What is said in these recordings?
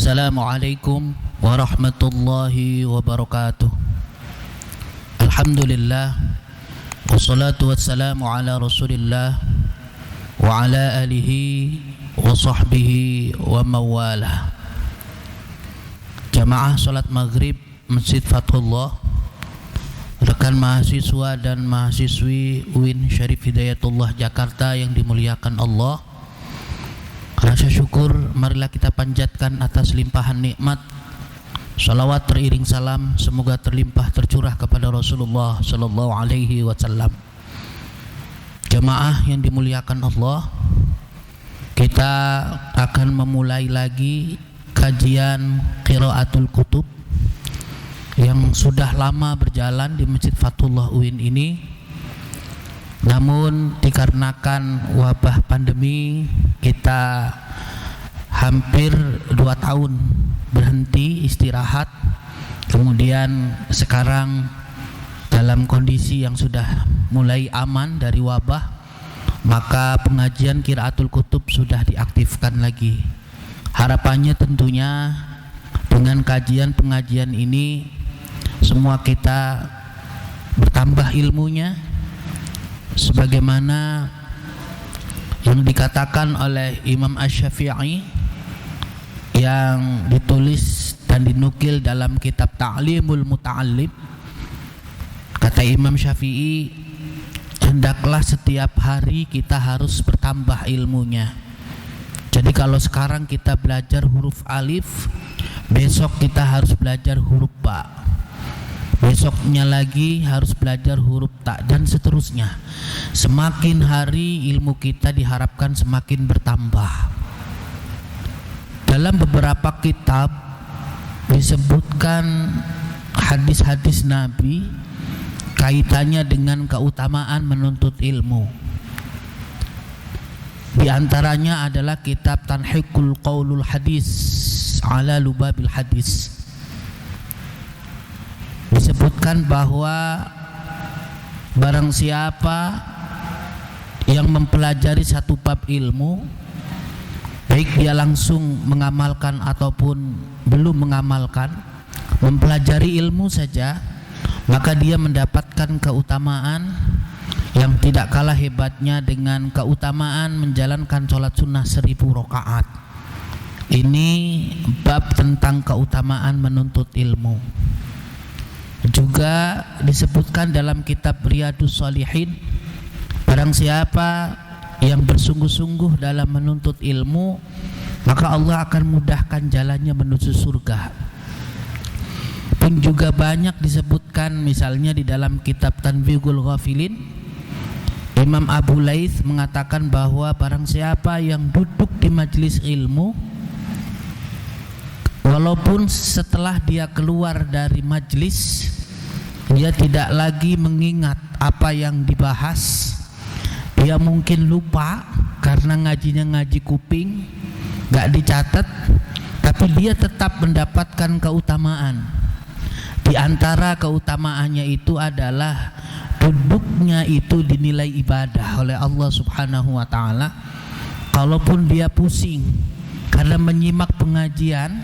Assalamualaikum warahmatullahi wabarakatuh. Alhamdulillah, wassalatu wassalamu ala rasulillah wa ala alihi wa sahbihi wa mawalah. Jamaah salat maghrib Masjid Fathullah, rekan mahasiswa dan mahasiswi UIN Syarif Hidayatullah Jakarta yang dimuliakan Allah, rasa syukur marilah kita panjatkan atas limpahan nikmat. Salawat teriring salam semoga terlimpah tercurah kepada Rasulullah sallallahu alaihi wasallam. Jemaah yang dimuliakan Allah, kita akan memulai lagi kajian Qiraatul Kutub yang sudah lama berjalan di Masjid Fathullah UIN ini. Namun dikarenakan wabah pandemi, kita hampir 2 tahun berhenti istirahat. Kemudian sekarang dalam kondisi yang sudah mulai aman dari wabah, maka pengajian Qiraatul Kutub sudah diaktifkan lagi. Harapannya tentunya dengan kajian pengajian ini semua kita bertambah ilmunya, sebagaimana yang dikatakan oleh Imam Asy-Syafi'i yang ditulis dan dinukil dalam kitab Ta'limul Muta'allim. Kata Imam Syafi'i, hendaklah setiap hari kita harus bertambah ilmunya. Jadi kalau sekarang kita belajar huruf alif, besok kita harus belajar huruf ba, besoknya lagi harus belajar huruf ta, dan seterusnya. Semakin hari ilmu kita diharapkan semakin bertambah. Dalam beberapa kitab disebutkan hadis-hadis Nabi kaitannya dengan keutamaan menuntut ilmu. Di antaranya adalah kitab Tanhiqul Qaulul Hadis ala Lubabil Hadis. Disebutkan bahwa barang siapa yang mempelajari satu bab ilmu, baik dia langsung mengamalkan ataupun belum mengamalkan, mempelajari ilmu saja, maka dia mendapatkan keutamaan yang tidak kalah hebatnya dengan keutamaan menjalankan sholat sunnah 1000 rakaat. Ini bab tentang keutamaan menuntut ilmu. Juga disebutkan dalam kitab Riyadhus Shalihin, barang siapa yang bersungguh-sungguh dalam menuntut ilmu, maka Allah akan mudahkan jalannya menuju surga. Pun juga banyak disebutkan, misalnya di dalam kitab Tanbihul Ghafilin, Imam Abu Laits mengatakan bahwa barang siapa yang duduk di majelis ilmu, walaupun setelah dia keluar dari majelis dia tidak lagi mengingat apa yang dibahas, dia mungkin lupa karena ngajinya ngaji kuping, gak dicatat, tapi dia tetap mendapatkan keutamaan. Di antara keutamaannya itu adalah duduknya itu dinilai ibadah oleh Allah Subhanahu wa ta'ala. Kalaupun dia pusing karena menyimak pengajian,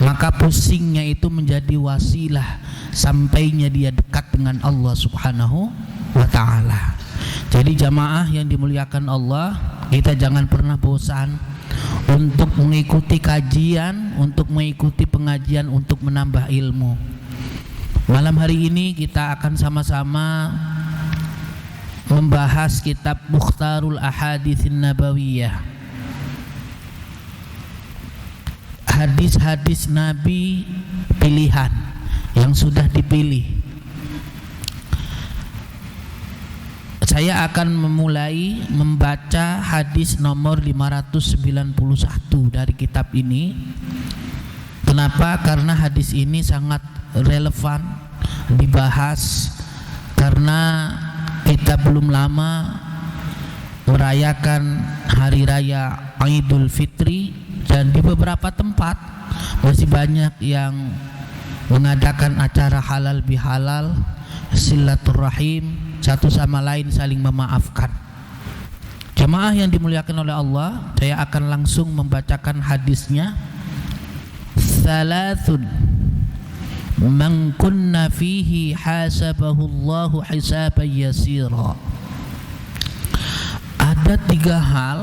maka pusingnya itu menjadi wasilah sampainya dia dekat dengan Allah Subhanahu wa ta'ala. Jadi jamaah yang dimuliakan Allah, kita jangan pernah bosan untuk mengikuti kajian, untuk mengikuti pengajian, untuk menambah ilmu. Malam hari ini kita akan sama-sama membahas kitab Mukhtarul Ahaditsin Nabawiyah, hadis-hadis Nabi pilihan yang sudah dipilih. Saya akan memulai membaca hadis nomor 591 dari kitab ini. Kenapa? Karena hadis ini sangat relevan dibahas, karena kita belum lama merayakan hari raya Idul Fitri, dan di beberapa tempat masih banyak yang mengadakan acara halal bihalal, silaturahim, satu sama lain saling memaafkan. Jemaah yang dimuliakan oleh Allah, saya akan langsung membacakan hadisnya. thalathun man kunna fihi hasabahu Allahu hisaban yasira. Ada 3 hal,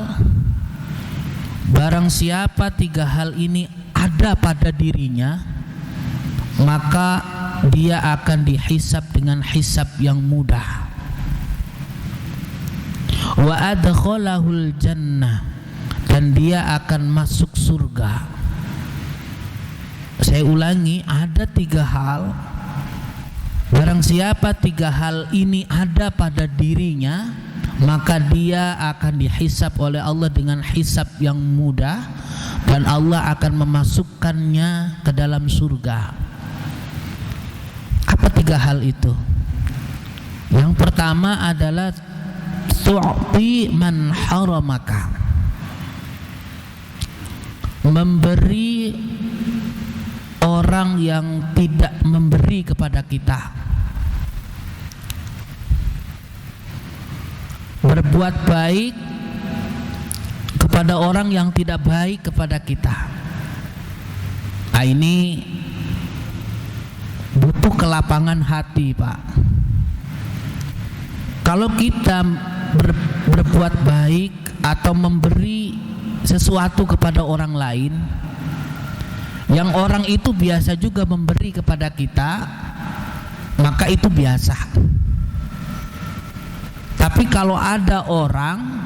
barang siapa 3 hal ini ada pada dirinya, maka dia akan dihisab dengan hisab yang mudah. Wa adkhalahul jannah, dan dia akan masuk surga. Saya ulangi, ada 3 hal, barang siapa 3 hal ini ada pada dirinya, maka dia akan dihisab oleh Allah dengan hisab yang mudah, dan Allah akan memasukkannya ke dalam surga. Apa 3 hal itu? Yang pertama adalah tu'ti man haramaka, memberi orang yang tidak memberi kepada kita, berbuat baik kepada orang yang tidak baik kepada kita. Nah, ini butuh kelapangan hati, Pak. Kalau kita berbuat baik atau memberi sesuatu kepada orang lain, yang orang itu biasa juga memberi kepada kita, maka itu biasa. Tapi kalau ada orang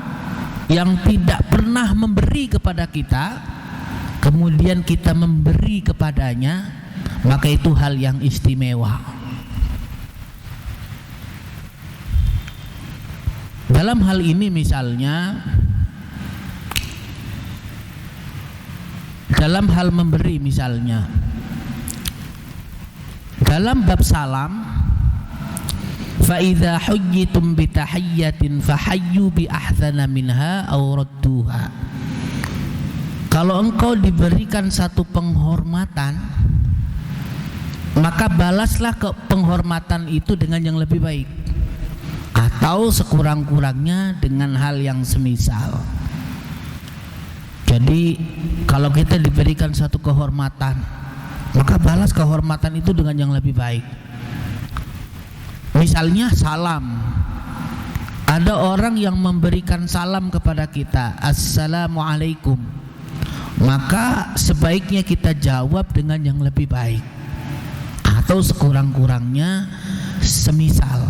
yang tidak pernah memberi kepada kita, kemudian kita memberi kepadanya, maka itu hal yang istimewa. Dalam hal ini misalnya, dalam hal memberi misalnya, dalam bab salam, fa idza huyyitum bi tahiyyatin fahayyu bi ahsana minha aw radduha. Kalau engkau diberikan satu penghormatan, maka balaslah ke penghormatan itu dengan yang lebih baik, atau sekurang-kurangnya dengan hal yang semisal. Jadi kalau kita diberikan satu kehormatan, maka balas kehormatan itu dengan yang lebih baik. Misalnya salam, ada orang yang memberikan salam kepada kita, assalamualaikum, maka sebaiknya kita jawab dengan yang lebih baik, atau sekurang-kurangnya semisal.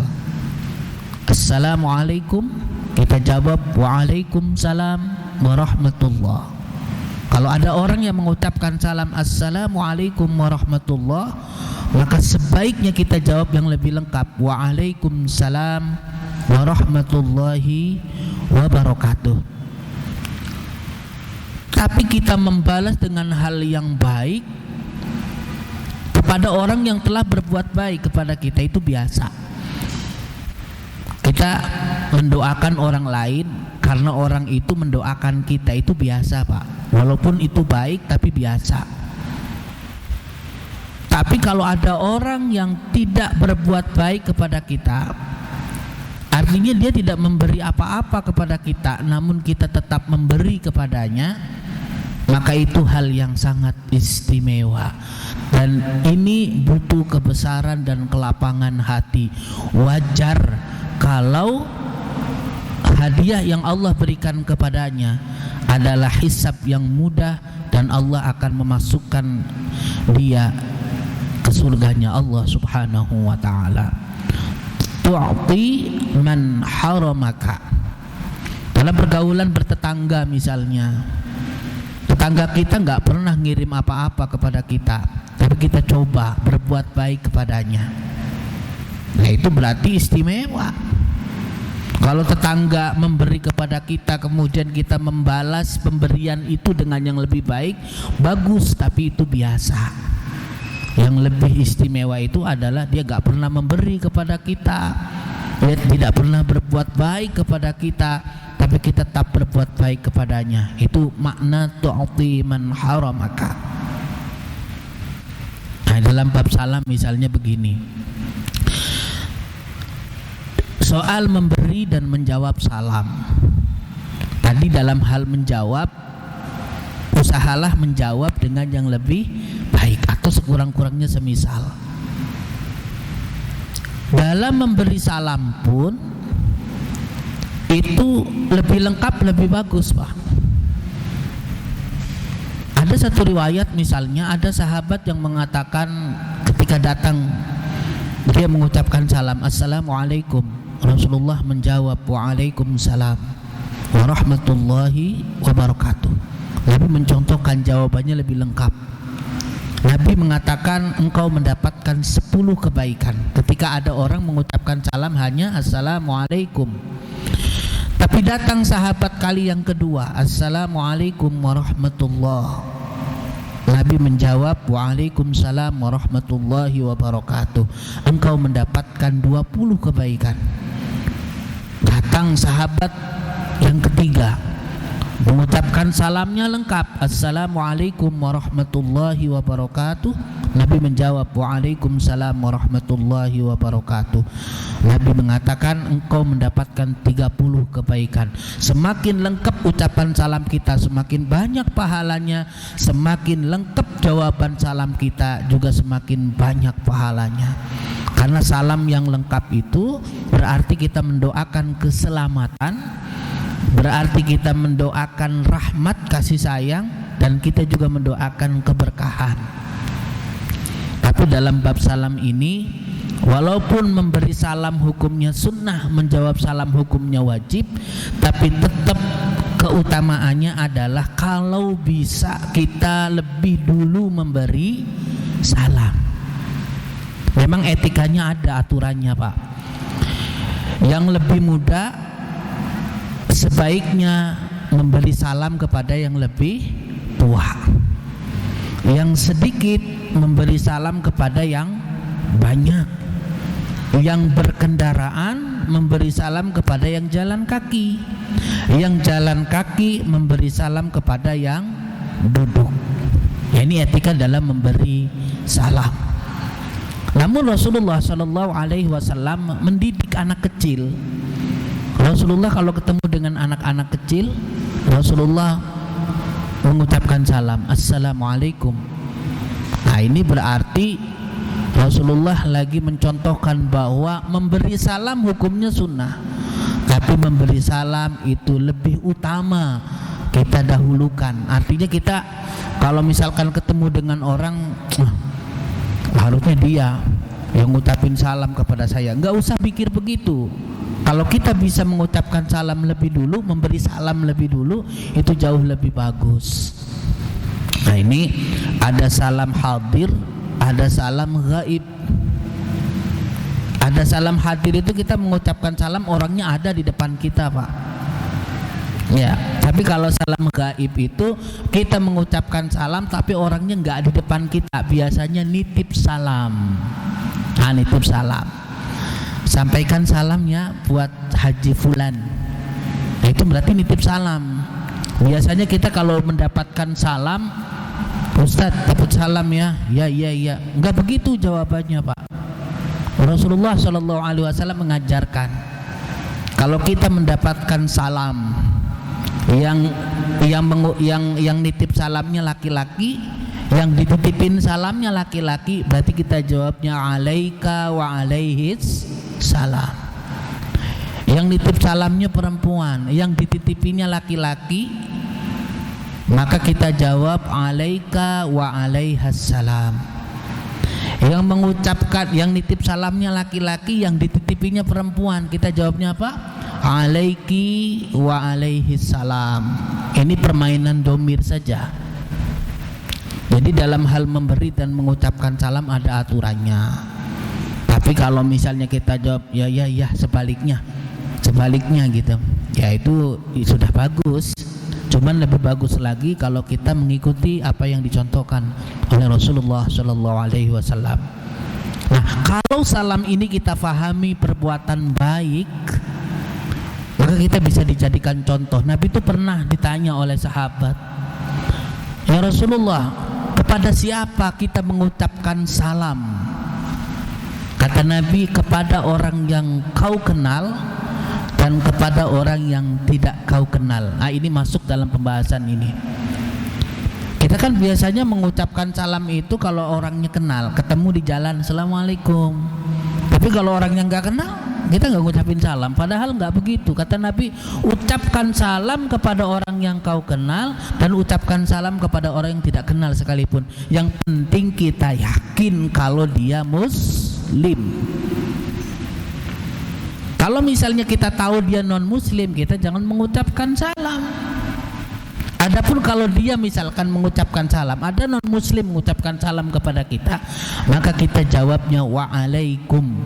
Assalamualaikum, kita jawab waalaikumsalam warahmatullah. Kalau ada orang yang mengucapkan salam assalamualaikum warahmatullah, maka sebaiknya kita jawab yang lebih lengkap, waalaikumsalam warahmatullahi wabarakatuh. Tapi kita membalas dengan hal yang baik kepada orang yang telah berbuat baik kepada kita, itu biasa. Kita mendoakan orang lain karena orang itu mendoakan kita, itu biasa, Pak. Walaupun itu baik tapi biasa. Tapi kalau ada orang yang tidak berbuat baik kepada kita, artinya dia tidak memberi apa-apa kepada kita, namun kita tetap memberi kepadanya, maka itu hal yang sangat istimewa. Dan ini butuh kebesaran dan kelapangan hati. Wajar kalau hadiah yang Allah berikan kepadanya adalah hisab yang mudah, dan Allah akan memasukkan dia ke surganya Allah subhanahu wa ta'ala. Tu'ti man haramaka. Dalam pergaulan bertetangga misalnya, tetangga kita nggak pernah ngirim apa-apa kepada kita, tapi kita coba berbuat baik kepadanya, nah itu berarti istimewa. Kalau tetangga memberi kepada kita, kemudian kita membalas pemberian itu dengan yang lebih baik, bagus, tapi itu biasa. Yang lebih istimewa itu adalah dia gak pernah memberi kepada kita, dia tidak pernah berbuat baik kepada kita, tapi kita tetap berbuat baik kepadanya. Itu makna tu'ti man haramaka. Nah, dalam bab salam misalnya begini, soal memberi dan menjawab salam. Tadi dalam hal menjawab, usahalah menjawab dengan yang lebih baik. atau sekurang-kurangnya semisal. Dalam memberi salam pun itu lebih lengkap, lebih bagus, Pak. Ada satu riwayat misalnya, ada sahabat yang mengatakan ketika datang dia mengucapkan salam, Assalamualaikum. Rasulullah menjawab, Waalaikumsalam warahmatullahi wabarakatuh. Nabi mencontohkan jawabannya lebih lengkap. Nabi mengatakan engkau mendapatkan 10 kebaikan ketika ada orang mengucapkan salam hanya Assalamualaikum. Tapi datang sahabat kali yang kedua, Assalamualaikum warahmatullahi. Nabi menjawab, Waalaikumsalam warahmatullahi wabarakatuh. Engkau mendapatkan 20 kebaikan. Datang sahabat yang ketiga, mengucapkan salamnya lengkap, Assalamualaikum warahmatullahi wabarakatuh. Nabi menjawab, Waalaikumsalam warahmatullahi wabarakatuh. Nabi mengatakan engkau mendapatkan 30 kebaikan. Semakin lengkap ucapan salam kita, semakin banyak pahalanya. Semakin lengkap jawaban salam kita, juga semakin banyak pahalanya. Karena salam yang lengkap itu berarti kita mendoakan keselamatan, berarti kita mendoakan rahmat kasih sayang, dan kita juga mendoakan keberkahan. Tapi dalam bab salam ini, walaupun memberi salam hukumnya sunnah, menjawab salam hukumnya wajib, tapi tetap keutamaannya adalah kalau bisa kita lebih dulu memberi salam. Memang etikanya ada aturannya, Pak. Yang lebih muda sebaiknya memberi salam kepada yang lebih tua. Yang sedikit memberi salam kepada yang banyak. Yang berkendaraan memberi salam kepada yang jalan kaki. Yang jalan kaki memberi salam kepada yang duduk. Ya, ini etika dalam memberi salam. Namun Rasulullah SAW mendidik anak kecil. Rasulullah kalau ketemu dengan anak-anak kecil, Rasulullah mengucapkan salam, Assalamualaikum. Nah, ini berarti Rasulullah lagi mencontohkan bahwa memberi salam hukumnya sunnah, tapi memberi salam itu lebih utama, kita dahulukan. Artinya kita kalau misalkan ketemu dengan orang, harusnya dia yang ngucapin salam kepada saya, nggak usah pikir begitu. Kalau kita bisa mengucapkan salam lebih dulu, memberi salam lebih dulu, itu jauh lebih bagus. Nah, ini ada salam hadir, ada salam gaib. Ada salam hadir itu kita mengucapkan salam, orangnya ada di depan kita, Pak. Ya, tapi kalau salam gaib itu kita mengucapkan salam tapi orangnya nggak di depan kita, biasanya nitip salam. Nah, nitip salam. Sampaikan salamnya buat Haji Fulan. Nah, itu berarti nitip salam. Biasanya kita kalau mendapatkan salam, Ustadz dapat salam ya, ya. Enggak begitu jawabannya, Pak. Rasulullah SAW mengajarkan kalau kita mendapatkan salam yang nitip salamnya laki-laki, yang dititipin salamnya laki-laki, berarti kita jawabnya alaika wa alaihis salam. Yang nitip salamnya perempuan, yang dititipinnya laki-laki, maka kita jawab alaika wa alaihas salam. Yang mengucapkan, yang nitip salamnya laki-laki, yang dititipinya perempuan, kita jawabnya apa? Alaiki wa alaihis salam. Ini permainan domir saja. Jadi dalam hal memberi dan mengucapkan salam ada aturannya. Tapi kalau misalnya kita jawab ya sebaliknya gitu, ya itu sudah bagus. Cuman lebih bagus lagi kalau kita mengikuti apa yang dicontohkan oleh Rasulullah SAW. Nah, kalau salam ini kita fahami perbuatan baik, maka kita bisa dijadikan contoh. Nabi itu pernah ditanya oleh sahabat, ya Rasulullah, kepada siapa kita mengucapkan salam? Kata Nabi, kepada orang yang kau kenal dan kepada orang yang tidak kau kenal. Nah, ini masuk dalam pembahasan ini. Kita kan biasanya mengucapkan salam itu kalau orangnya kenal, ketemu di jalan, assalamualaikum. Tapi kalau orangnya nggak kenal, kita nggak ngucapin salam. Padahal nggak begitu. Kata Nabi, ucapkan salam kepada orang yang kau kenal dan ucapkan salam kepada orang yang tidak kenal sekalipun. Yang penting kita yakin kalau dia muslim. Kalau misalnya kita tahu dia non muslim, kita jangan mengucapkan salam. Adapun kalau dia misalkan mengucapkan salam, ada non muslim mengucapkan salam kepada kita, maka kita jawabnya waalaikum.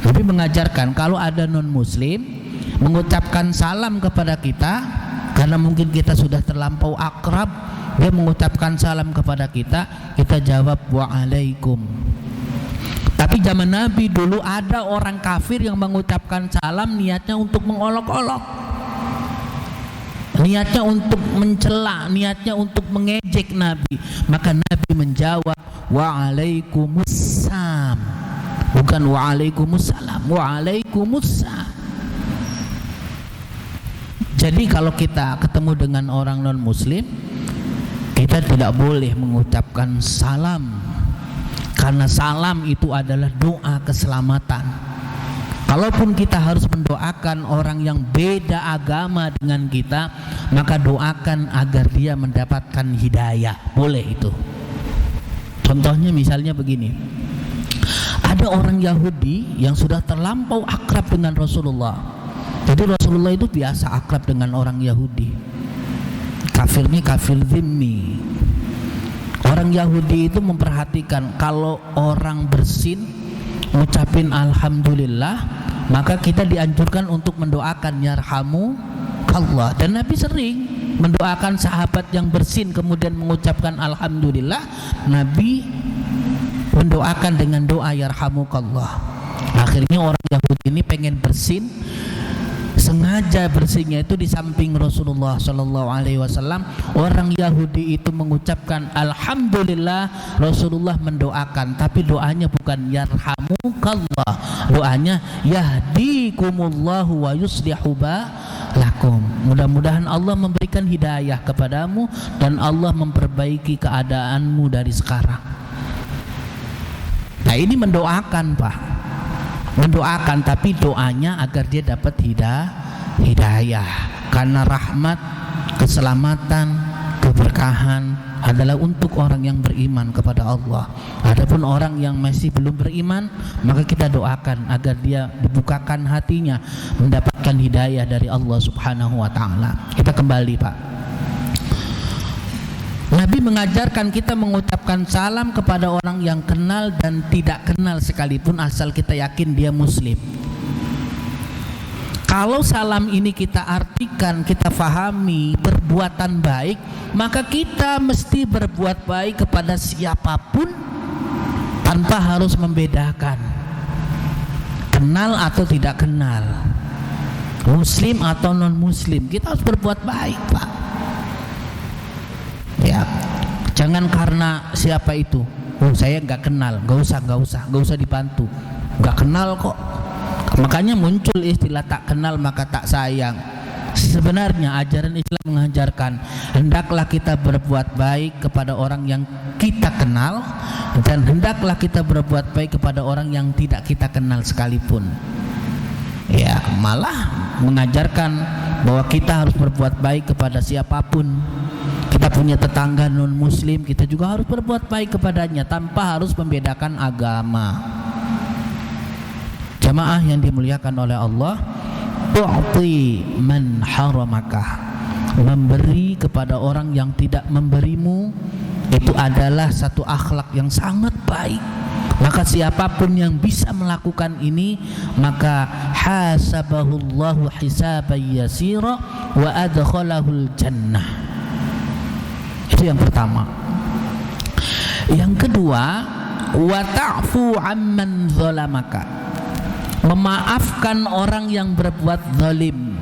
Nabi mengajarkan kalau ada non muslim mengucapkan salam kepada kita, karena mungkin kita sudah terlampau akrab, dia mengucapkan salam kepada kita, kita jawab waalaikum. Tapi zaman Nabi dulu ada orang kafir yang mengucapkan salam niatnya untuk mengolok-olok, niatnya untuk mencela, niatnya untuk mengejek Nabi. Maka Nabi menjawab waalaikumsalam, bukan waalaikumsalam, waalaikumsalam. Jadi kalau kita ketemu dengan orang non muslim, kita tidak boleh mengucapkan salam, karena salam itu adalah doa keselamatan. Kalaupun kita harus mendoakan orang yang beda agama dengan kita, maka doakan agar dia mendapatkan hidayah. Boleh itu. Contohnya misalnya begini, ada orang Yahudi yang sudah terlampau akrab dengan Rasulullah. Jadi Rasulullah itu biasa akrab dengan orang Yahudi. Kafirnya kafir zimmi. Orang Yahudi itu memperhatikan kalau orang bersin ngucapin alhamdulillah, maka kita dianjurkan untuk mendoakan yarhamukallah. Dan Nabi sering mendoakan sahabat yang bersin kemudian mengucapkan alhamdulillah. Nabi mendoakan dengan doa yarhamukallah. Akhirnya orang Yahudi ini pengen bersin, sengaja bersinnya itu di samping Rasulullah Shallallahu Alaihi Wasallam. Orang Yahudi itu mengucapkan alhamdulillah, Rasulullah mendoakan, tapi doanya bukan yarhamukallah, doanya yahdikumullahu wa yuslihu balakum. Mudah-mudahan Allah memberikan hidayah kepadamu dan Allah memperbaiki keadaanmu dari sekarang. Nah, ini mendoakan, Pak. Mendoakan, tapi doanya agar dia dapat hidayah, karena rahmat, keselamatan, keberkahan adalah untuk orang yang beriman kepada Allah. Adapun orang yang masih belum beriman, maka kita doakan agar dia dibukakan hatinya mendapatkan hidayah dari Allah Subhanahu wa taala. Kita kembali, Pak. Nabi mengajarkan kita mengucapkan salam kepada orang yang kenal dan tidak kenal sekalipun, asal kita yakin dia muslim. Kalau salam ini kita artikan, kita fahami perbuatan baik, maka kita mesti berbuat baik kepada siapapun tanpa harus membedakan kenal atau tidak kenal, muslim atau non muslim. Kita harus berbuat baik, Pak. Ya, jangan karena siapa itu, oh saya nggak kenal, nggak usah dibantu, nggak kenal kok. Makanya muncul istilah tak kenal maka tak sayang. Sebenarnya ajaran Islam mengajarkan hendaklah kita berbuat baik kepada orang yang kita kenal, dan hendaklah kita berbuat baik kepada orang yang tidak kita kenal sekalipun. Ya, malah mengajarkan bahwa kita harus berbuat baik kepada siapapun. Kita punya tetangga non muslim, kita juga harus berbuat baik kepadanya tanpa harus membedakan agama. Jamaah yang dimuliakan oleh Allah, tu'ti man haramaka, memberi kepada orang yang tidak memberimu, itu adalah satu akhlak yang sangat baik. Maka siapapun yang bisa melakukan ini, maka hasabahullahu hisaban yasira wa adkhalahul jannah. Itu yang pertama. Yang kedua, wa ta'fu amman zalamaka, memaafkan orang yang berbuat zalim.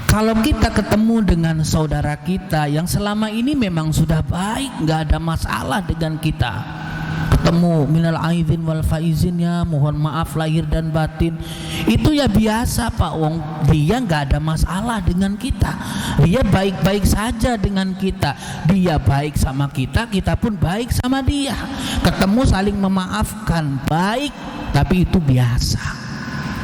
Kalau kita ketemu dengan saudara kita yang selama ini memang sudah baik, nggak ada masalah dengan kita, ketemu minal aidin wal faizin, ya mohon maaf lahir dan batin, itu ya biasa Pak. Wong dia nggak ada masalah dengan kita, dia baik-baik saja dengan kita, dia baik sama kita, kita pun baik sama dia, ketemu saling memaafkan, baik, tapi itu biasa.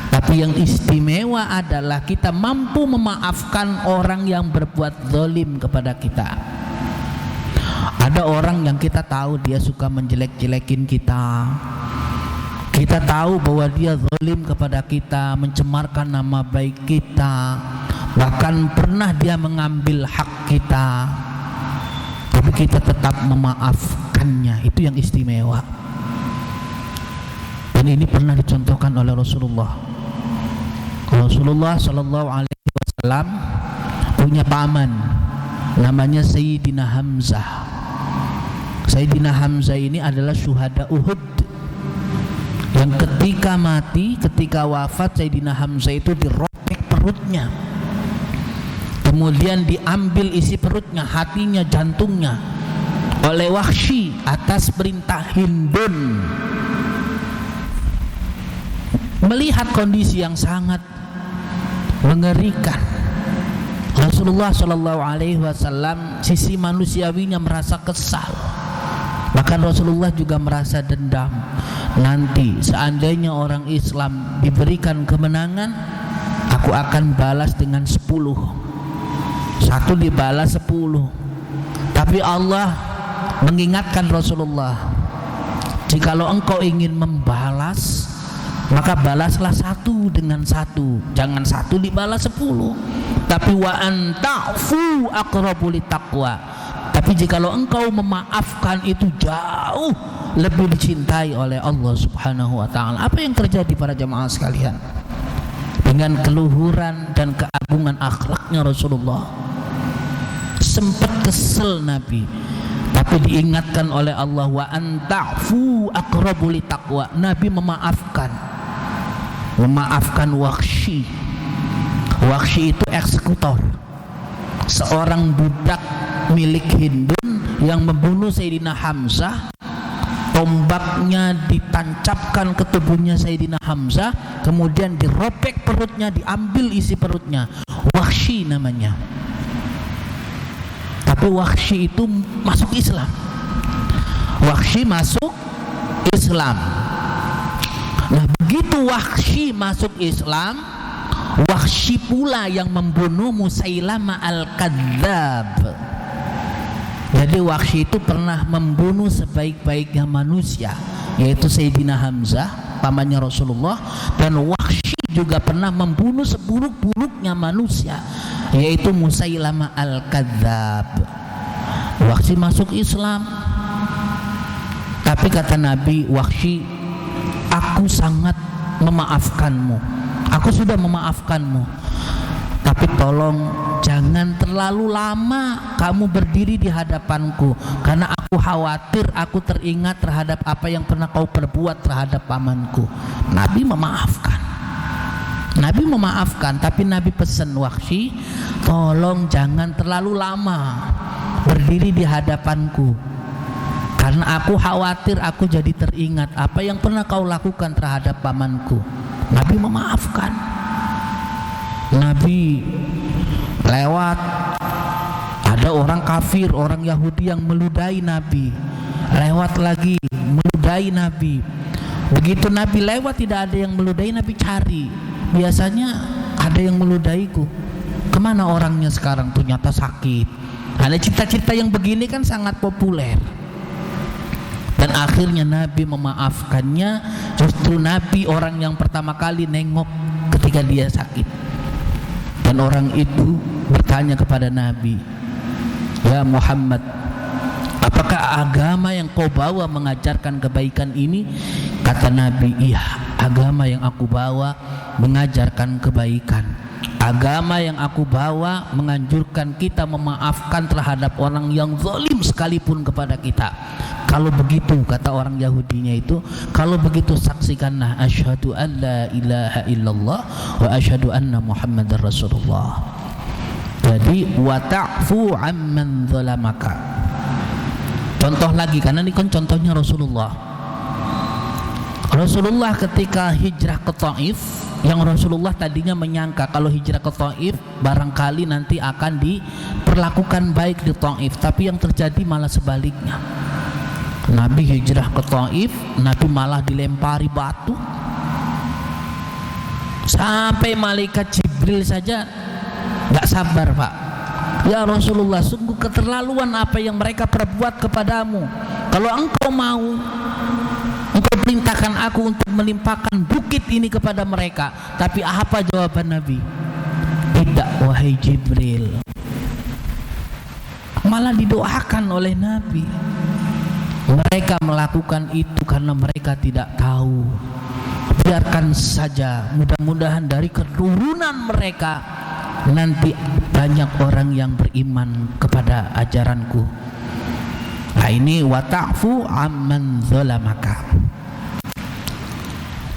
Tapi yang istimewa adalah kita mampu memaafkan orang yang berbuat zalim kepada kita. Ada orang yang kita tahu dia suka menjelek-jelekin kita, kita tahu bahwa dia zalim kepada kita, mencemarkan nama baik kita, bahkan pernah dia mengambil hak kita, tapi kita tetap memaafkannya. Itu yang istimewa. Dan ini pernah dicontohkan oleh Rasulullah Shallallahu Alaihi Wasallam punya paman namanya Sayyidina Hamzah. Sayyidina Hamzah ini adalah syuhada Uhud, yang ketika mati, ketika wafat Sayyidina Hamzah itu dirobek perutnya, kemudian diambil isi perutnya, hatinya, jantungnya oleh Wahsy atas perintah Hindun. Melihat kondisi yang sangat mengerikan, Rasulullah Shallallahu Alaihi Wasallam sisi manusiawinya merasa kesal, bahkan Rasulullah juga merasa dendam. Nanti seandainya orang Islam diberikan kemenangan, aku akan balas dengan 10. Satu dibalas 10. Tapi Allah mengingatkan Rasulullah, jikalau engkau ingin membalas, maka balaslah 1 dengan 1, jangan 1 dibalas 10. Tapi wa anta'fu aqrabu litaqwa, tapi jikalau engkau memaafkan itu jauh lebih dicintai oleh Allah Subhanahu wa taala. Apa yang terjadi para jamaah sekalian? Dengan keluhuran dan keagungan akhlaknya Rasulullah, sempat kesel Nabi, tapi diingatkan oleh Allah, wa anta'fu aqrabu litaqwa. Nabi memaafkan Wahsy. Wahsy itu eksekutor, seorang budak milik Hindun yang membunuh Sayyidina Hamzah. Tombaknya ditancapkan ke tubuhnya Sayyidina Hamzah, kemudian dirobek perutnya, diambil isi perutnya. Wahsy namanya. Tapi Wahsy itu masuk Islam. Wahsy masuk Islam. Nah, begitu Wahsy masuk Islam, Wahsy pula yang membunuh Musailamah al-Kadzdzab. Jadi Wahsy itu pernah membunuh sebaik-baiknya manusia, yaitu Sayyidina Hamzah, pamannya Rasulullah, dan Wahsy juga pernah membunuh seburuk-buruknya manusia, yaitu Musailamah al-Kadzdzab. Wahsy masuk Islam, tapi kata Nabi, Wahsy, aku sangat memaafkanmu, aku sudah memaafkanmu, tapi tolong jangan terlalu lama kamu berdiri di hadapanku, karena aku khawatir aku teringat terhadap apa yang pernah kau perbuat terhadap pamanku. Nabi memaafkan, tapi Nabi pesan Wahsy, tolong jangan terlalu lama berdiri di hadapanku, karena aku khawatir aku jadi teringat apa yang pernah kau lakukan terhadap pamanku. Nabi memaafkan. Nabi lewat, ada orang kafir, orang Yahudi yang meludahi Nabi, lewat lagi meludahi Nabi. Begitu Nabi lewat tidak ada yang meludahi, Nabi cari, biasanya ada yang meludahiku, kemana orangnya sekarang? Ternyata sakit. Ada cerita-cerita yang begini kan sangat populer. Dan akhirnya Nabi memaafkannya. Justru Nabi orang yang pertama kali nengok ketika dia sakit. Dan orang itu bertanya kepada Nabi, ya Muhammad, apakah agama yang kau bawa mengajarkan kebaikan ini? Kata Nabi, iya, agama yang aku bawa mengajarkan kebaikan. Agama yang aku bawa menganjurkan kita memaafkan terhadap orang yang zalim sekalipun kepada kita. Kalau begitu, kata orang Yahudinya itu, kalau begitu saksikanlah asyhadu an la ilaha illallah wa asyhadu anna Muhammadar Rasulullah. Jadi wa ta'fu amman zalamaka. Contoh lagi, karena ini kan contohnya Rasulullah. Rasulullah ketika hijrah ke Thaif, yang Rasulullah tadinya menyangka kalau hijrah ke Thaif barangkali nanti akan diperlakukan baik di Thaif, tapi yang terjadi malah sebaliknya. Nabi hijrah ke Thaif, Nabi malah dilempari batu. Sampai malaikat Jibril saja gak sabar, Pak. Ya Rasulullah, sungguh keterlaluan apa yang mereka perbuat kepadamu. Kalau engkau mau, engkau perintahkan aku untuk melimpahkan bukit ini kepada mereka. Tapi apa jawaban Nabi? Tidak, wahai Jibril. Malah didoakan oleh Nabi. Mereka melakukan itu karena mereka tidak tahu. Biarkan saja, mudah-mudahan dari keturunan mereka nanti banyak orang yang beriman kepada ajaranku. Nah ini wa ta'fu amman zalamaka.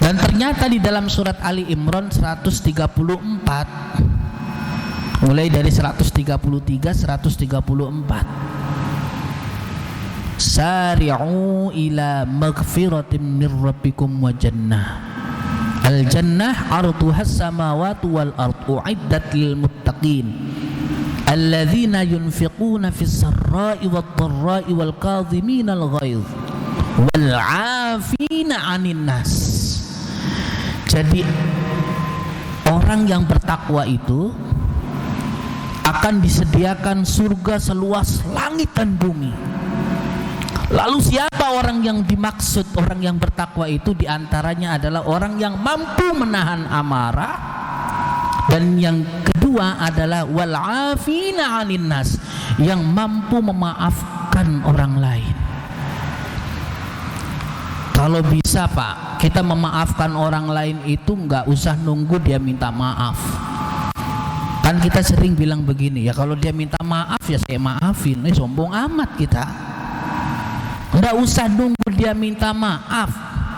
Dan ternyata di dalam surat Ali Imran 134, mulai dari 133 134, sari'u ila maghfiratin min rabbikum wa jannah. Al-jannah arduhas samawati wal ardu uiddat lil muttaqin alladzina yunfiquna fis sarra'i wad dharra'i wal kadhimina al ghaidh wal 'afina 'anil nas. Jadi orang yang bertakwa itu akan disediakan surga seluas langit dan bumi. Lalu siapa orang yang dimaksud orang yang bertakwa itu? Diantaranya adalah orang yang mampu menahan amarah, dan yang kedua adalah wal 'afina 'anil nas, yang mampu memaafkan orang lain. Kalau bisa, Pak, kita memaafkan orang lain itu nggak usah nunggu dia minta maaf. Kan kita sering bilang begini, ya kalau dia minta maaf ya saya maafin. Sombong amat kita. Nggak usah nunggu dia minta maaf.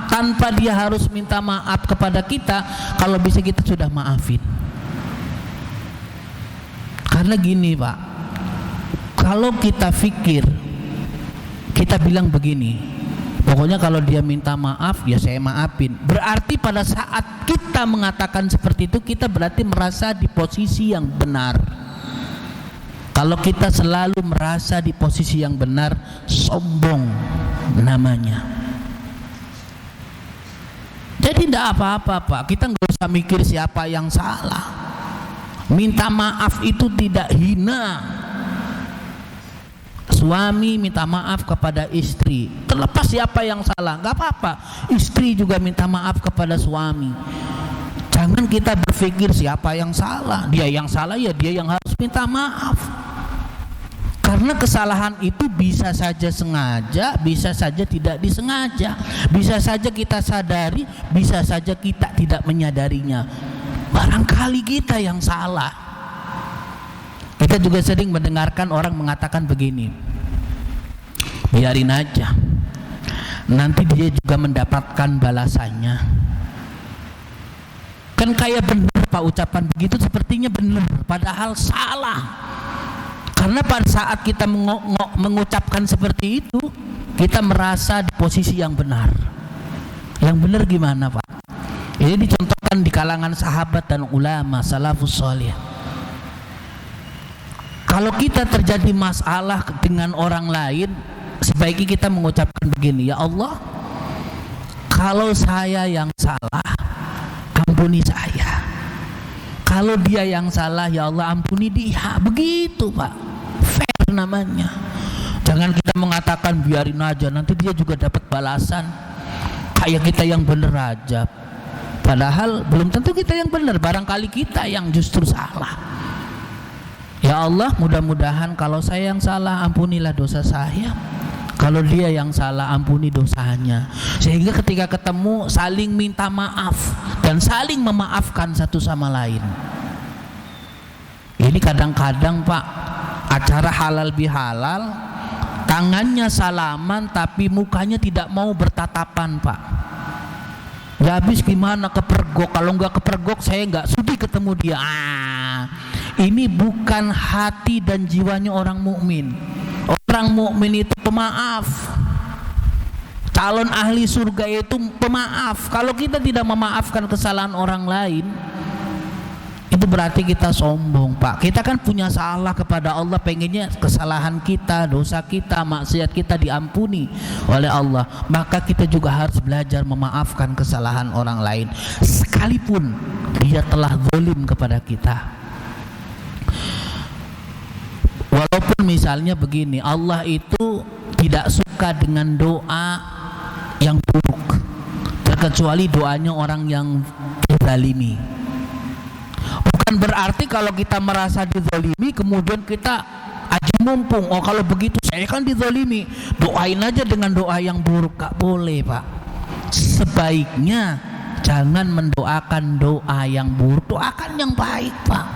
Tanpa dia harus minta maaf kepada kita, kalau bisa kita sudah maafin. Karena gini, Pak, kalau kita pikir, kita bilang begini, pokoknya kalau dia minta maaf ya saya maafin, berarti pada saat kita mengatakan seperti itu, kita berarti merasa di posisi yang benar. Kalau kita selalu merasa di posisi yang benar, sombong namanya. Jadi tidak apa-apa, Pak, kita nggak usah mikir siapa yang salah. Minta maaf itu tidak hina. Suami minta maaf kepada istri, terlepas siapa yang salah, nggak apa-apa. Istri juga minta maaf kepada suami. Jangan kita berpikir siapa yang salah. Dia yang salah ya dia yang harus minta maaf. Karena kesalahan itu bisa saja sengaja, bisa saja tidak disengaja, bisa saja kita sadari, bisa saja kita tidak menyadarinya. Barangkali kita yang salah. Kita juga sering mendengarkan orang mengatakan begini, biarin aja, nanti dia juga mendapatkan balasannya. Kan kayak benar, Pak, ucapan begitu sepertinya benar, padahal salah. Karena pada saat kita mengucapkan seperti itu, kita merasa di posisi yang benar. Yang benar gimana, Pak? Ini dicontohkan di kalangan sahabat dan ulama salafus salih. Kalau kita terjadi masalah dengan orang lain, sebaiknya kita mengucapkan begini, ya Allah, kalau saya yang salah, ampuni saya. Kalau dia yang salah, ya Allah ampuni dia. Begitu, Pak. Fair namanya. Jangan kita mengatakan biarin aja, nanti dia juga dapat balasan. Kayak kita yang bener aja. Padahal belum tentu kita yang benar, barangkali kita yang justru salah. Ya Allah, mudah-mudahan kalau saya yang salah, ampunilah dosa saya. Kalau dia yang salah, ampuni dosanya. Sehingga ketika ketemu saling minta maaf dan saling memaafkan satu sama lain. Ini kadang-kadang, Pak, acara halal bihalal, tangannya salaman tapi mukanya tidak mau bertatapan, Pak. Ya habis gimana, kepergok. Kalau nggak kepergok saya nggak sudi ketemu dia. Ini bukan hati dan jiwanya orang mukmin. Orang mukmin itu pemaaf. Calon ahli surga itu pemaaf. Kalau kita tidak memaafkan kesalahan orang lain, itu berarti kita sombong, Pak. Kita kan punya salah kepada Allah, pengennya kesalahan kita, dosa kita, maksiat kita diampuni oleh Allah. Maka kita juga harus belajar memaafkan kesalahan orang lain, sekalipun dia telah zalim kepada kita. Walaupun misalnya begini, Allah itu tidak suka dengan doa yang buruk, terkecuali doanya orang yang dizalimi. Bukan berarti kalau kita merasa dizalimi kemudian kita aji mumpung, oh kalau begitu saya kan dizalimi, doain aja dengan doa yang buruk. Gak boleh, Pak. Sebaiknya jangan mendoakan doa yang buruk, doakan yang baik, Pak.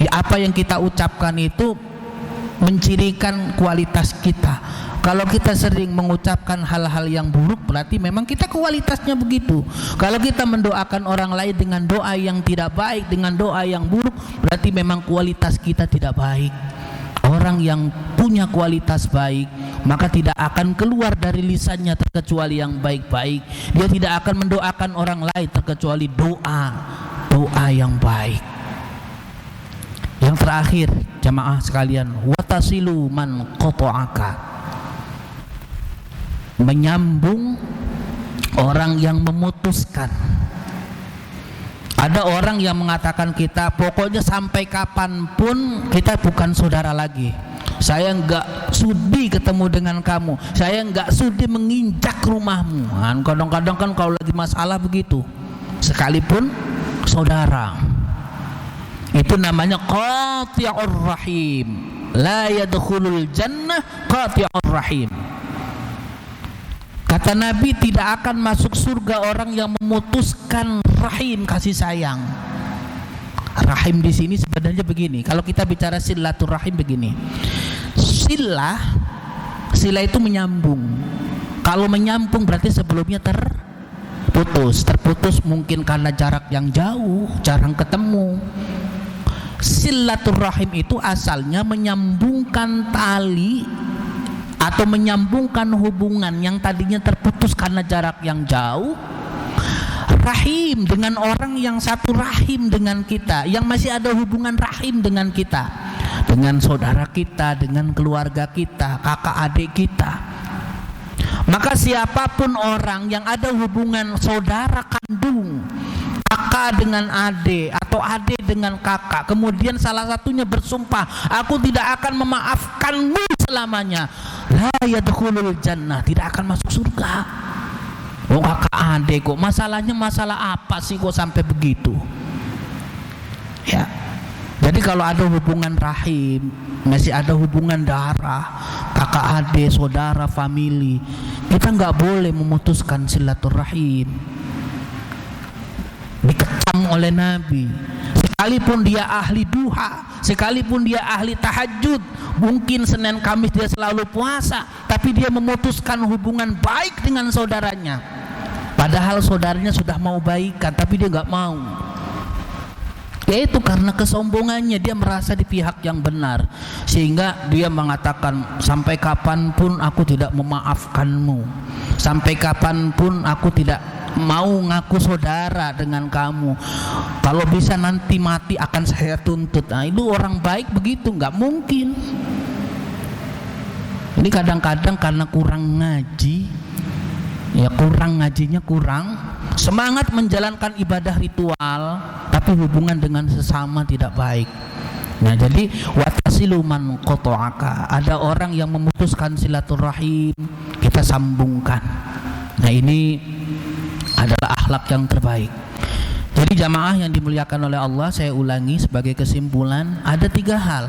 Ya, apa yang kita ucapkan itu mencirikan kualitas kita. Kalau kita sering mengucapkan hal-hal yang buruk, berarti memang kita kualitasnya begitu. Kalau kita mendoakan orang lain dengan doa yang tidak baik, dengan doa yang buruk, berarti memang kualitas kita tidak baik. Orang yang punya kualitas baik, maka tidak akan keluar dari lisannya terkecuali yang baik-baik. Dia tidak akan mendoakan orang lain terkecuali doa yang baik. Yang terakhir, jamaah sekalian, watasilu man qata'aka, menyambung orang yang memutuskan. Ada orang yang mengatakan kita pokoknya sampai kapanpun kita bukan saudara lagi. Saya enggak sudi ketemu dengan kamu, saya enggak sudi menginjak rumahmu. Kadang-kadang kan kalau lagi masalah begitu, sekalipun saudara. Itu namanya qati'ur rahim. La yadkhulul jannah qati'ur rahim. Kata Nabi, tidak akan masuk surga orang yang memutuskan rahim, kasih sayang. Rahim di sini sebenarnya begini. Kalau kita bicara silaturahim begini. Sila itu menyambung. Kalau menyambung berarti sebelumnya terputus. Terputus mungkin karena jarak yang jauh, jarang ketemu. Silaturahim itu asalnya menyambungkan tali atau menyambungkan hubungan yang tadinya terputus karena jarak yang jauh. Rahim dengan orang yang satu rahim dengan kita, yang masih ada hubungan rahim dengan kita, dengan saudara kita, dengan keluarga kita, kakak adik kita. Maka siapapun orang yang ada hubungan saudara kandung, kakak dengan adik atau adik dengan kakak, kemudian salah satunya bersumpah, aku tidak akan memaafkanmu selamanya, la yadkhulul jannah, tidak akan masuk surga. Oh, kakak adik kok, masalahnya masalah apa sih kok sampai begitu? Ya. Jadi kalau ada hubungan rahim, masih ada hubungan darah, kakak adik, saudara, famili, kita nggak boleh memutuskan silaturahim. Dikecam oleh Nabi. Sekalipun dia ahli duha, sekalipun dia ahli tahajud, mungkin Senin Kamis dia selalu puasa, tapi dia memutuskan hubungan baik dengan saudaranya. Padahal saudaranya sudah mau baikan, tapi dia nggak mau. Yaitu karena kesombongannya, dia merasa di pihak yang benar, sehingga dia mengatakan, sampai kapanpun aku tidak memaafkanmu, sampai kapanpun aku tidak mau ngaku saudara dengan kamu, kalau bisa nanti mati akan saya tuntut. Nah, itu orang baik begitu? Nggak mungkin. Ini kadang-kadang karena kurang ngaji, ya kurang ngajinya, kurang semangat menjalankan ibadah ritual, tapi hubungan dengan sesama tidak baik. Nah, jadi watasilu man qata'aka, ada orang yang memutuskan silaturahim, kita sambungkan. Nah, ini adalah akhlak yang terbaik. Jadi jamaah yang dimuliakan oleh Allah, saya ulangi sebagai kesimpulan, ada 3 hal.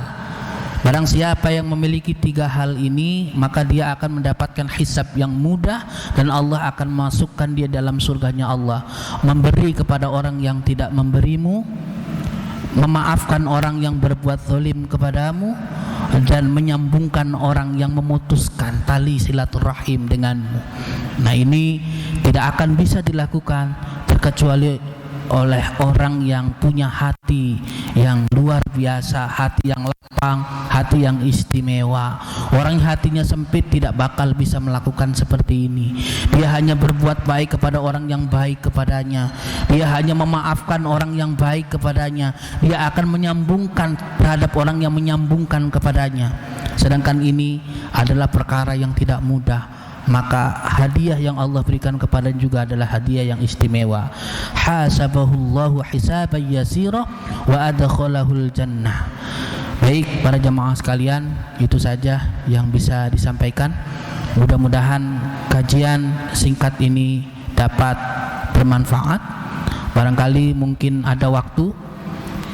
Barang siapa yang memiliki 3 hal ini, maka dia akan mendapatkan hisab yang mudah, dan Allah akan masukkan dia dalam surganya Allah. Memberi kepada orang yang tidak memberimu, memaafkan orang yang berbuat zalim kepadamu, dan menyambungkan orang yang memutuskan tali silaturahim denganmu. Nah, ini tidak akan bisa dilakukan terkecuali oleh orang yang punya hati yang luar biasa, hati yang lapang, hati yang istimewa. Orang yang hatinya sempit tidak bakal bisa melakukan seperti ini. Dia hanya berbuat baik kepada orang yang baik kepadanya. Dia hanya memaafkan orang yang baik kepadanya. Dia akan menyambungkan terhadap orang yang menyambungkan kepadanya. Sedangkan ini adalah perkara yang tidak mudah. Maka hadiah yang Allah berikan kepadanya juga adalah hadiah yang istimewa. Hasabahullahu hisaban yasira wa adkhalahul jannah. Baik para jamaah sekalian, itu saja yang bisa disampaikan. Mudah-mudahan kajian singkat ini dapat bermanfaat. Barangkali mungkin ada waktu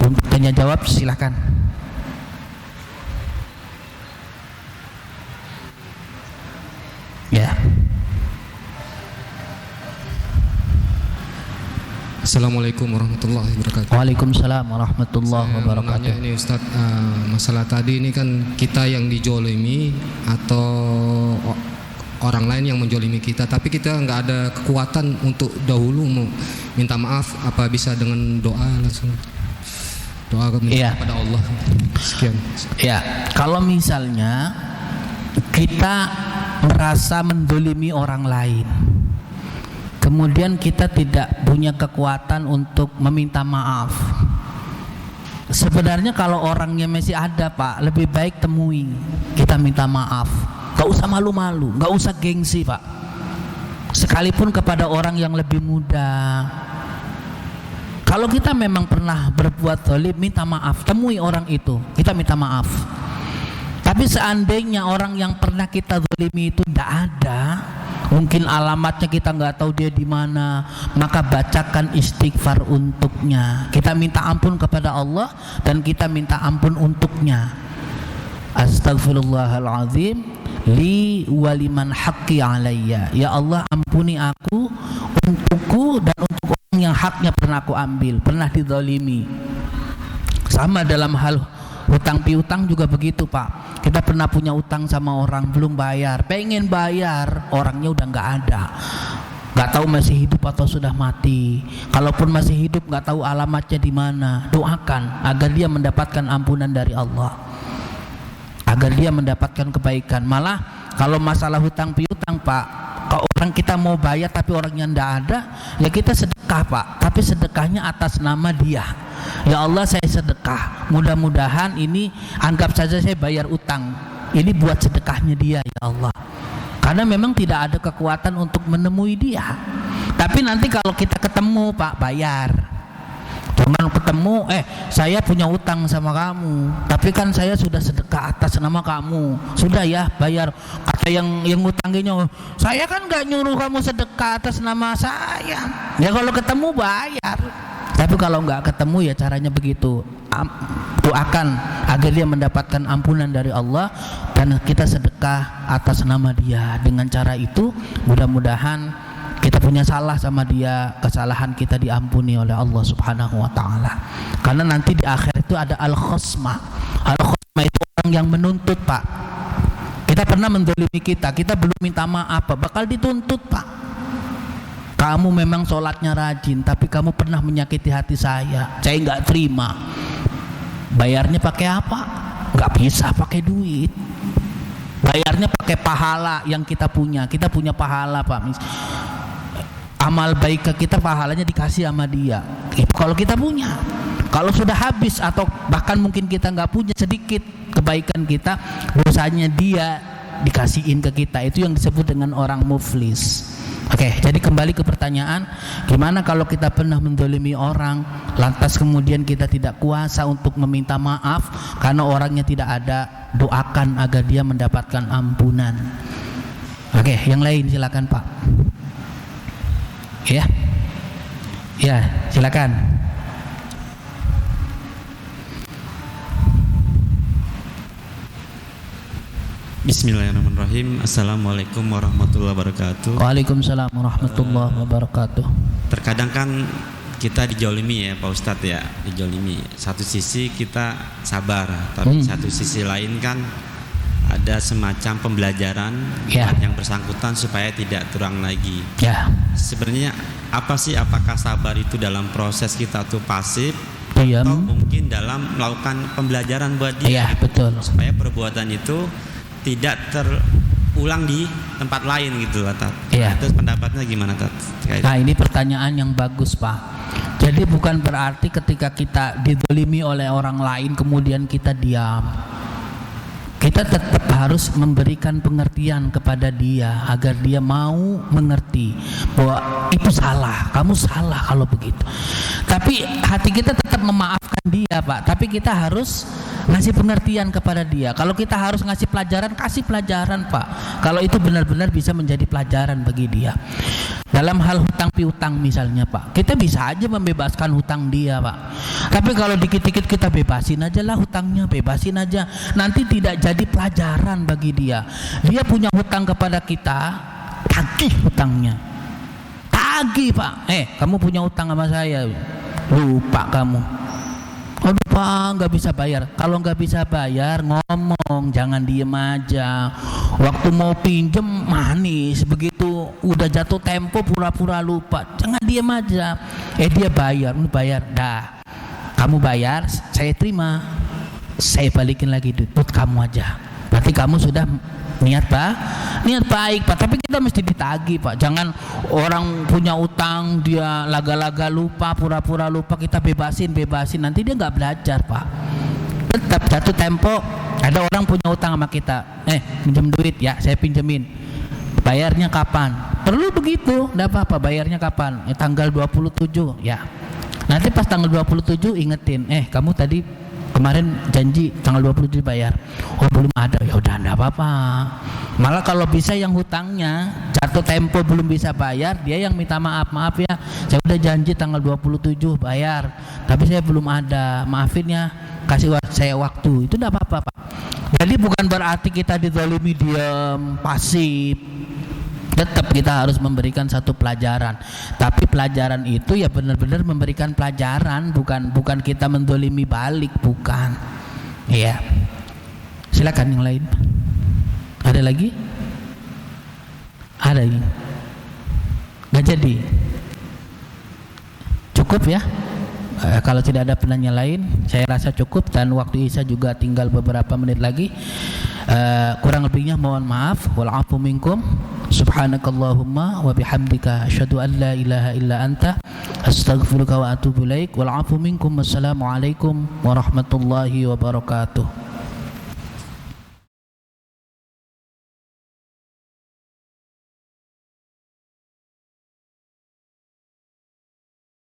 untuk tanya jawab, silakan. Ya. Assalamualaikum warahmatullahi wabarakatuh. Waalaikumsalam warahmatullahi wabarakatuh. Saya mau nanya ini Ustadz, masalah tadi ini kan kita yang dijolimi atau orang lain yang menjolimi kita, tapi kita nggak ada kekuatan untuk dahulu mau minta maaf, apa bisa dengan doa langsung? Doa kepada Allah. Sekian. Ya, kalau misalnya kita merasa mendolimi orang lain, kemudian kita tidak punya kekuatan untuk meminta maaf. Sebenarnya kalau orangnya masih ada Pak, lebih baik temui, kita minta maaf. Gak usah malu-malu, gak usah gengsi Pak. Sekalipun kepada orang yang lebih muda. Kalau kita memang pernah berbuat zalim, minta maaf, temui orang itu, kita minta maaf. Tapi seandainya orang yang pernah kita zalimi itu tidak ada, mungkin alamatnya kita nggak tahu dia di mana, maka bacakan istighfar untuknya. Kita minta ampun kepada Allah dan kita minta ampun untuknya. Astaghfirullahaladzim li waliman haqqi alayya. Ya Allah, ampuni aku, untukku dan untuk orang yang haknya pernah aku ambil, pernah dizalimi. Sama dalam hal hutang piutang juga begitu Pak. Kita pernah punya utang sama orang, belum bayar, pengen bayar, orangnya udah nggak ada, nggak tahu masih hidup atau sudah mati. Kalaupun masih hidup nggak tahu alamatnya di mana. Doakan agar dia mendapatkan ampunan dari Allah, agar dia mendapatkan kebaikan. Malah kalau masalah hutang piutang Pak, kalau orang kita mau bayar tapi orangnya ndak ada, ya kita sedekah Pak, tapi sedekahnya atas nama dia. Ya Allah, saya sedekah, mudah-mudahan ini anggap saja saya bayar utang, ini buat sedekahnya dia ya Allah. Karena memang tidak ada kekuatan untuk menemui dia. Tapi nanti kalau kita ketemu Pak, bayar. Cuman ketemu, saya punya utang sama kamu, tapi kan saya sudah sedekah atas nama kamu, sudah ya bayar. Kata yang ngutanginya, saya kan nggak nyuruh kamu sedekah atas nama saya. Ya kalau ketemu bayar. Tapi kalau nggak ketemu ya caranya begitu. Doakan agar dia mendapatkan ampunan dari Allah dan kita sedekah atas nama dia. Dengan cara itu mudah-mudahan kita punya salah sama dia, kesalahan kita diampuni oleh Allah Subhanahu wa taala. Karena nanti di akhir itu ada al-khosmah. Al-khosmah itu orang yang menuntut Pak. Kita pernah mendolimi kita belum minta maaf Pak, bakal dituntut Pak. Kamu memang sholatnya rajin, tapi kamu pernah menyakiti hati saya nggak terima. Bayarnya pakai apa? Nggak bisa pakai duit. Bayarnya pakai pahala yang kita punya. Kita punya pahala Pak. Amal baik ke kita, pahalanya dikasih sama dia. Itu kalau kita punya. Kalau sudah habis atau bahkan mungkin kita nggak punya, sedikit kebaikan kita, dosanya dia dikasihin ke kita. Itu yang disebut dengan orang muflis. Oke, jadi kembali ke pertanyaan, gimana kalau kita pernah mendolimi orang, lantas kemudian kita tidak kuasa untuk meminta maaf karena orangnya tidak ada, doakan agar dia mendapatkan ampunan. Oke, yang lain silakan Pak. Ya, silakan. Bismillahirrahmanirrahim. Assalamualaikum warahmatullahi wabarakatuh. Waalaikumsalam warahmatullahi wabarakatuh. Terkadang kan kita dijolimi ya Pak Ustadz ya, dijolimi. Satu sisi kita sabar, tapi satu sisi lain kan ada semacam pembelajaran yang bersangkutan supaya tidak terulang lagi. Sebenarnya apa sih, apakah sabar itu dalam proses kita tuh pasif Diam. atau mungkin dalam melakukan pembelajaran buat dia, Iya, betul. supaya perbuatan itu tidak terulang di tempat lain gitu lah, Tat. Iya. Terus pendapatnya gimana, Tat? Nah, ini pertanyaan yang bagus, Pak. Jadi bukan berarti ketika kita dizalimi oleh orang lain kemudian kita diam. Kita tetap harus memberikan pengertian kepada dia agar dia mau mengerti bahwa itu salah, kamu salah kalau begitu. Tapi hati kita tetap memaafkan dia, Pak. Tapi kita harus ngasih pengertian kepada dia. Kalau kita harus ngasih pelajaran, kasih pelajaran, Pak. Kalau itu benar-benar bisa menjadi pelajaran bagi dia. Dalam hal hutang piutang misalnya, Pak, kita bisa aja membebaskan hutang dia, Pak. Tapi kalau dikit-dikit kita bebasin aja lah hutangnya, bebasin aja, nanti tidak jadi pelajaran bagi dia. Dia punya hutang kepada kita, tagih hutangnya, tagih, Pak. Kamu punya hutang sama saya, lupa kamu. Aduh, Pak, nggak bisa bayar. Kalau nggak bisa bayar, ngomong, jangan diem aja. Waktu mau pinjem manis, begitu udah jatuh tempo pura-pura lupa, jangan diem aja. Dia bayar, dah. Kamu bayar, saya terima, saya balikin lagi duit kamu aja. Berarti kamu sudah niat baik, Pak. Tapi kita mesti ditagih, Pak. Jangan orang punya utang dia laga-laga lupa, pura-pura lupa, kita bebasin, nanti dia nggak belajar, Pak. Tetap jatuh tempo, ada orang punya utang sama kita, pinjam duit ya, saya pinjemin. Bayarnya kapan? Perlu begitu, enggak apa-apa, bayarnya kapan? Tanggal 27 ya. Nanti pas tanggal 27 ingetin, kamu tadi kemarin janji tanggal 27 bayar. Oh, belum ada. Ya udah, enggak apa-apa. Malah kalau bisa yang hutangnya jatuh tempo belum bisa bayar, dia yang minta maaf ya. Saya udah janji tanggal 27 bayar, tapi saya belum ada. Maafin ya, kasih saya waktu. Itu enggak apa-apa, Pak. Jadi bukan berarti kita dizalimi diam, pasif. Tetap kita harus memberikan satu pelajaran. Tapi pelajaran itu ya benar-benar memberikan pelajaran, bukan kita mendolimi balik, bukan. Iya. Silakan yang lain. Ada lagi? Ada lagi? Nggak jadi. Cukup ya. Kalau tidak ada penanya lain, saya rasa cukup, dan waktu Isya juga tinggal beberapa menit lagi. Kurang lebihnya mohon maaf. Wal 'afu minkum. Subhanakallahumma wa bihamdika asyhadu an la ilaha illa anta astaghfiruka wa atubu ilaik. Wal 'afu minkum. Wassalamualaikum warahmatullahi wabarakatuh.